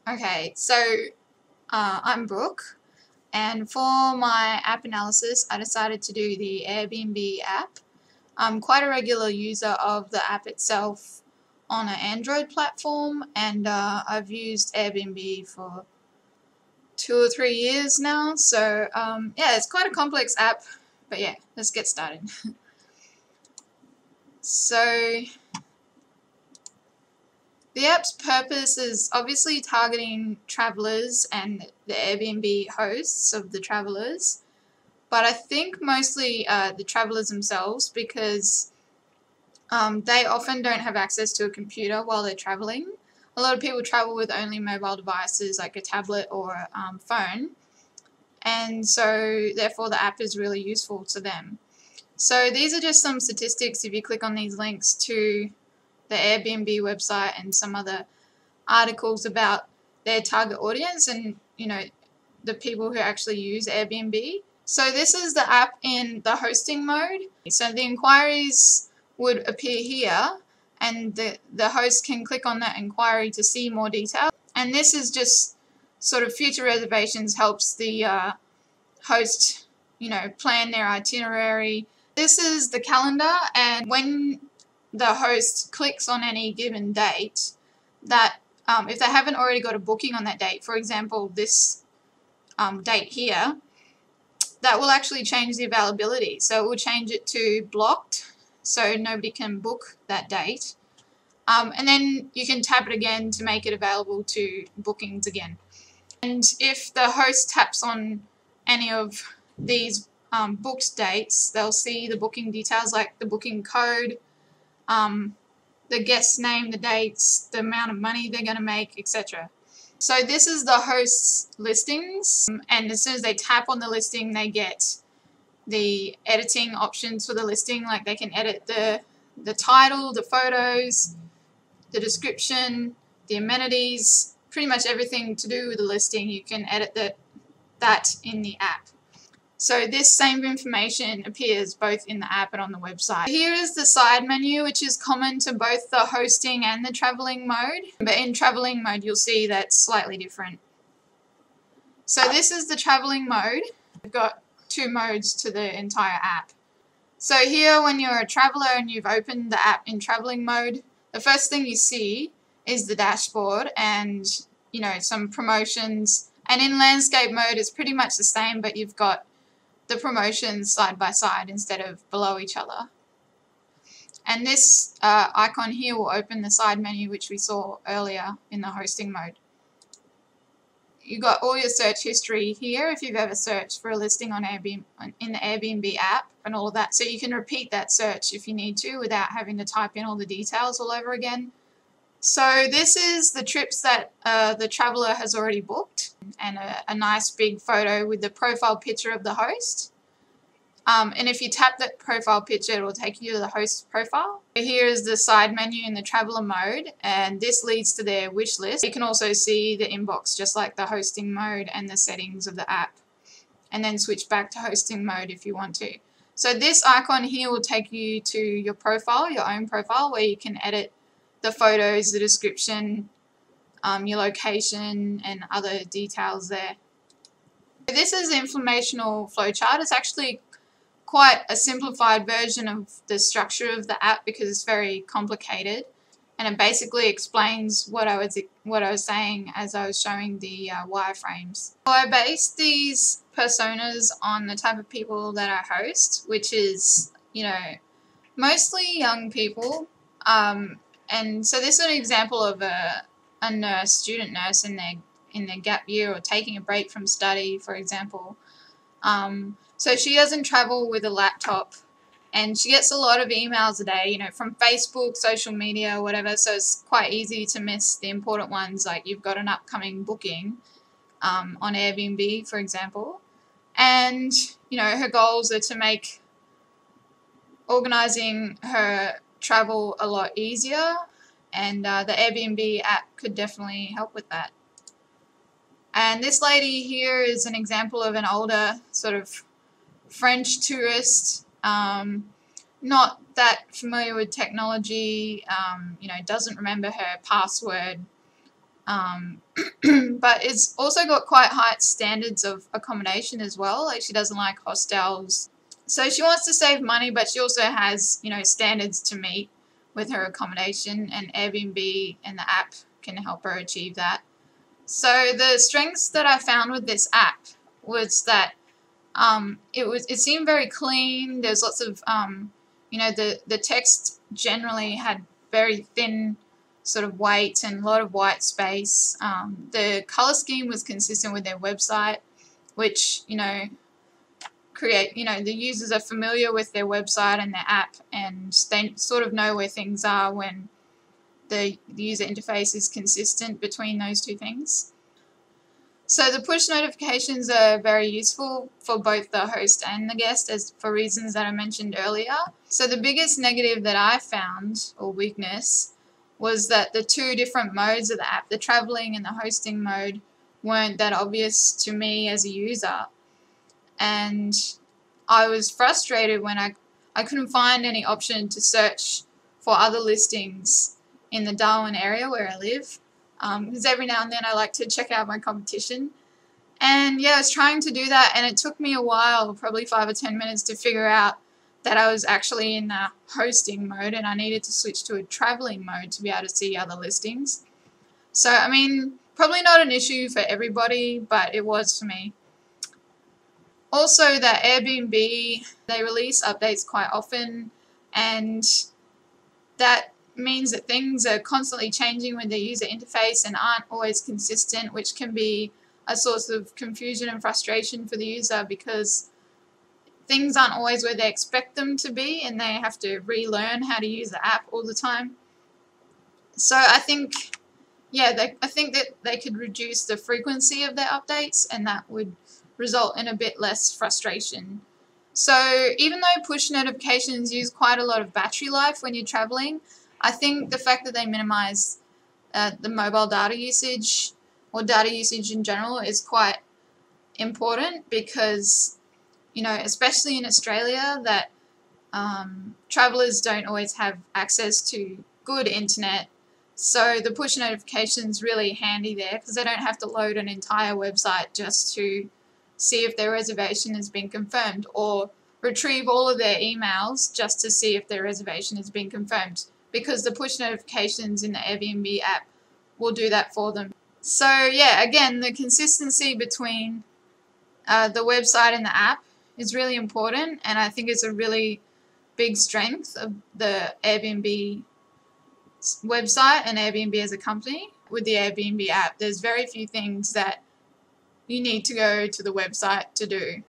Okay, so I'm Brooke, and for my app analysis, I decided to do the Airbnb app. I'm quite a regular user of the app itself on an Android platform, and I've used Airbnb for 2 or 3 years now. So yeah, it's quite a complex app, but yeah, let's get started. So the app's purpose is obviously targeting travelers and the Airbnb hosts of the travelers, but I think mostly the travelers themselves, because they often don't have access to a computer while they're traveling. A lot of people travel with only mobile devices like a tablet or a phone, and so therefore the app is really useful to them. So these are just some statistics if you click on these links to the Airbnb website and some other articles about their target audience and, the people who actually use Airbnb. So this is the app in the hosting mode. So the inquiries would appear here, and the host can click on that inquiry to see more detail. And this is just sort of future reservations, helps the host, plan their itinerary. This is the calendar, and when the host clicks on any given date, that if they haven't already got a booking on that date, for example, this date here, that will actually change the availability. So it will change it to blocked, so nobody can book that date. And then you can tap it again to make it available to bookings again. And if the host taps on any of these booked dates, they'll see the booking details like the booking code, the guest's name, the dates, the amount of money they're going to make, etc. So this is the host's listings, and as soon as they tap on the listing, they get the editing options for the listing. Like they can edit the title, the photos, the description, the amenities, pretty much everything to do with the listing. You can edit that in the app. So this same information appears both in the app and on the website. Here is the side menu, which is common to both the hosting and the traveling mode. But in traveling mode, you'll see that's slightly different. So this is the traveling mode. We've got two modes to the entire app. So here, when you're a traveler and you've opened the app in traveling mode, the first thing you see is the dashboard and, some promotions. And in landscape mode, it's pretty much the same, but you've got the promotions side by side instead of below each other. And this icon here will open the side menu, which we saw earlier in the hosting mode. You've got all your search history here if you've ever searched for a listing on Airbnb, in the Airbnb app, and all of that. So you can repeat that search if you need to without having to type in all the details all over again. So this is the trips that the traveler has already booked, and a nice big photo with the profile picture of the host. And if you tap that profile picture, it will take you to the host's profile. Here is the side menu in the traveler mode, and this leads to their wish list. You can also see the inbox just like the hosting mode and the settings of the app, and then switch back to hosting mode if you want to. So this icon here will take you to your profile, your own profile, where you can edit the photos, the description, your location, and other details there. This is the informational flowchart. It's actually quite a simplified version of the structure of the app because it's very complicated, and it basically explains what I was saying as I was showing the wireframes. So I based these personas on the type of people that I host, which is mostly young people, and so this is an example of a nurse, student nurse in their gap year or taking a break from study, for example. So she doesn't travel with a laptop, and she gets a lot of emails a day, from Facebook, social media, whatever, so it's quite easy to miss the important ones, like you've got an upcoming booking on Airbnb, for example. And, her goals are to make organising her travel a lot easier, and the Airbnb app could definitely help with that. And this lady here is an example of an older sort of French tourist, not that familiar with technology, doesn't remember her password, But it's also got quite high standards of accommodation as well. Like, she doesn't like hostels. So she wants to save money, but she also has, standards to meet with her accommodation, and Airbnb and the app can help her achieve that. So the strengths that I found with this app was that it seemed very clean. There's lots of the text generally had very thin sort of weight and a lot of white space. The color scheme was consistent with their website, which the users are familiar with their website and their app, and they sort of know where things are when the user interface is consistent between those two things. So the push notifications are very useful for both the host and the guest, as for reasons that I mentioned earlier. So the biggest negative that I found, or weakness, was that the two different modes of the app, the traveling and the hosting mode, weren't that obvious to me as a user. And I was frustrated when I couldn't find any option to search for other listings in the Darwin area where I live. Because every now and then I like to check out my competition. And yeah, I was trying to do that, and it took me a while, probably 5 or 10 minutes, to figure out that I was actually in the hosting mode and I needed to switch to a traveling mode to be able to see other listings. So, I mean, probably not an issue for everybody, but it was for me. Also, that Airbnb, they release updates quite often, and that means that things are constantly changing with their user interface and aren't always consistent, which can be a source of confusion and frustration for the user because things aren't always where they expect them to be and they have to relearn how to use the app all the time. So I think, I think that they could reduce the frequency of their updates, and that would result in a bit less frustration. So even though push notifications use quite a lot of battery life when you're traveling, I think the fact that they minimize the mobile data usage or data usage in general is quite important because, especially in Australia, that travelers don't always have access to good internet. So the push notifications really handy there because they don't have to load an entire website just to see if their reservation has been confirmed, or retrieve all of their emails just to see if their reservation has been confirmed, because the push notifications in the Airbnb app will do that for them. So yeah, again, the consistency between the website and the app is really important, and I think it's a really big strength of the Airbnb website and Airbnb as a company. With the Airbnb app, there's very few things that you need to go to the website to do.